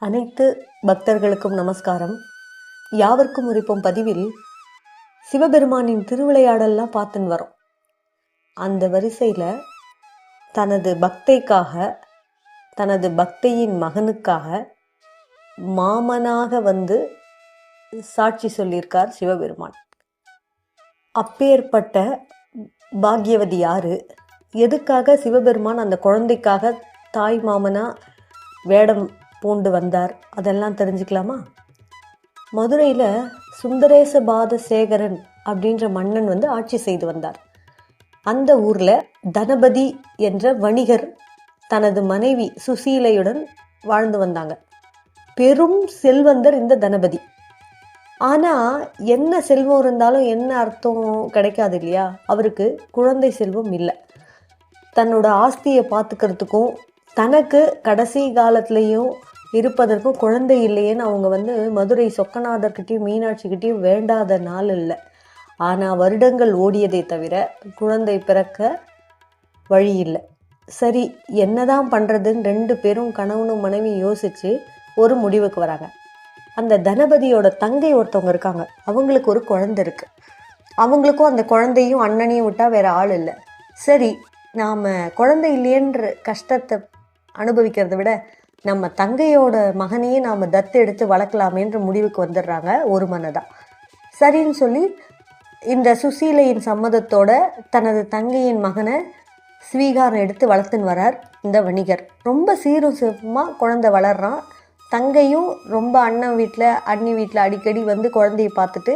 அனைத்து பக்தர்களுக்கும் நமஸ்காரம். யாவர்க்கும் உரைப்போம் பதிவில் சிவபெருமானின் திருவிளையாடல்லாம் பார்த்துன்னு வரோம். அந்த வரிசையில் தனது பக்தைக்காக, தனது பக்தையின் மகனுக்காக மாமனாக வந்து சாட்சி சொல்லியிருக்கார் சிவபெருமான். அப்பேற்பட்ட பாக்யவதி யாரு? எதுக்காக சிவபெருமான் அந்த குழந்தைக்காக தாய் மாமனா வேடம் பூண்டு வந்தார்? அதெல்லாம் தெரிஞ்சுக்கலாமா? மதுரையில் சுந்தரேச பாதசேகரன் அப்படின்ற மன்னன் வந்து ஆட்சி செய்து வந்தார். அந்த ஊரில் தனபதி என்ற வணிகர் தனது மனைவி சுசீலையுடன் வாழ்ந்து வந்தாங்க. பெரும் செல்வந்தர் இந்த தனபதி. ஆனால் என்ன செல்வம் இருந்தாலும் என்ன அர்த்தம் கிடைக்காது இல்லையா? அவருக்கு குழந்தை செல்வம் இல்லை. தன்னோட ஆஸ்தியை பார்த்துக்கிறதுக்கும் தனக்கு கடைசி காலத்துலேயும் இருப்பதற்கும் குழந்தை இல்லையேன்னு அவங்க வந்து மதுரை சொக்கநாதர்கிட்டையும் மீனாட்சிக்கிட்டையும் வேண்டாத நாள் இல்லை. ஆனால் வருடங்கள் ஓடியதை தவிர குழந்தை பிறக்க வழி இல்லை. சரி, என்னதான் பண்ணுறதுன்னு ரெண்டு பேரும் கணவனும் மனைவி யோசித்து ஒரு முடிவுக்கு வராங்க. அந்த தனபதியோட தங்கை ஒருத்தவங்க இருக்காங்க. அவங்களுக்கு ஒரு குழந்தை இருக்குது. அவங்களுக்கும் அந்த குழந்தையும் அண்ணனையும் விட்டால் வேறு ஆள் இல்லை. சரி, நாம் குழந்தை இல்லையன்ற கஷ்டத்தை அனுபவிக்கிறத விட நம்ம தங்கையோட மகனையே நாம் தத்து எடுத்து வளர்க்கலாமேன்ற முடிவுக்கு வந்துடுறாங்க ஒரு மனதாக. சரின்னு சொல்லி இந்த சுசீலையின் சம்மதத்தோட தனது தங்கையின் மகனை ஸ்வீகாரம் எடுத்து வளர்த்துன்னு வரார் இந்த வணிகர். ரொம்ப சீரும் சிறப்புமாக குழந்தை வளர்றான். தங்கையும் ரொம்ப அண்ணன் வீட்டில் அண்ணி வீட்டில் அடிக்கடி வந்து குழந்தைய பார்த்துட்டு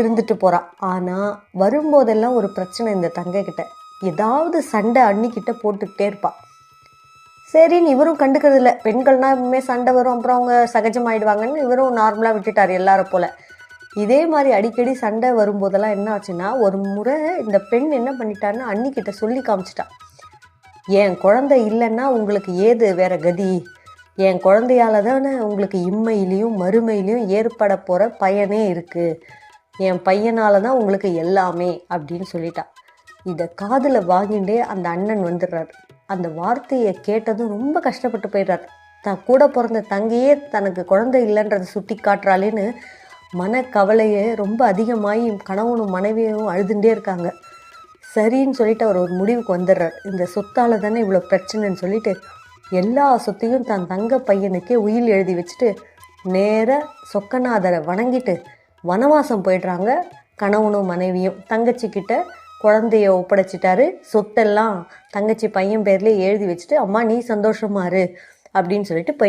இருந்துட்டு போகிறான். ஆனால் வரும்போதெல்லாம் ஒரு பிரச்சனை இந்த தங்கைக்கிட்ட. ஏதாவது சண்டை அண்ணிக்கிட்ட போட்டுக்கிட்டே இருப்பாள். சரின்னு இவரும் கண்டுக்கிறது இல்லை. பெண்கள்னால் எப்பவுமே சண்டை வரும், அப்புறம் அவங்க சகஜமாயிடுவாங்கன்னு இவரும் நார்மலாக விட்டுட்டார் எல்லாரை போல். இதே மாதிரி அடிக்கடி சண்டை வரும்போதெல்லாம் என்ன ஆச்சுன்னா, ஒரு முறை இந்த பெண் என்ன பண்ணிட்டான்னு அண்ணிக்கிட்ட சொல்லி காமிச்சிட்டான். என் குழந்தை இல்லைன்னா உங்களுக்கு ஏது வேற கதி? என் குழந்தையால தானே உங்களுக்கு இம்மையிலையும் மறுமையிலையும் ஏற்பட போகிற பயனே இருக்குது. என் பையனால தான் உங்களுக்கு எல்லாமே அப்படின்னு சொல்லிட்டான். இதை காதில் வாங்கிண்டே அந்த அண்ணன் வந்துடுறாரு. அந்த வார்த்தையை கேட்டதும் ரொம்ப கஷ்டப்பட்டு போயிடுறார். கூட பிறந்த தங்கையே தனக்கு குழந்தை இல்லைன்றதை சுட்டி காட்டுறாளேன்னு மனக்கவலையை ரொம்ப அதிகமாகி கணவனும் மனைவியும் அழுதுண்டே இருக்காங்க. சரின்னு சொல்லிட்டு அவர் ஒரு முடிவுக்கு வந்துடுறார். இந்த சொத்தால் தானே இவ்வளோ பிரச்சனைன்னு சொல்லிட்டு எல்லா சொத்தையும் தன் தங்க பையனுக்கே உயில் எழுதி வச்சுட்டு நேராக சொக்கநாதரை வணங்கிட்டு வனவாசம் போயிடுறாங்க. கணவனும் மனைவியும் தங்கச்சிக்கிட்ட குழந்தைய ஒப்படைச்சிட்டாரு. சொத்தெல்லாம் தங்கச்சி பையன் பேர்லேயே எழுதி வச்சுட்டு, அம்மா நீ சந்தோஷமா இரு அப்படின்னு சொல்லிட்டு போய்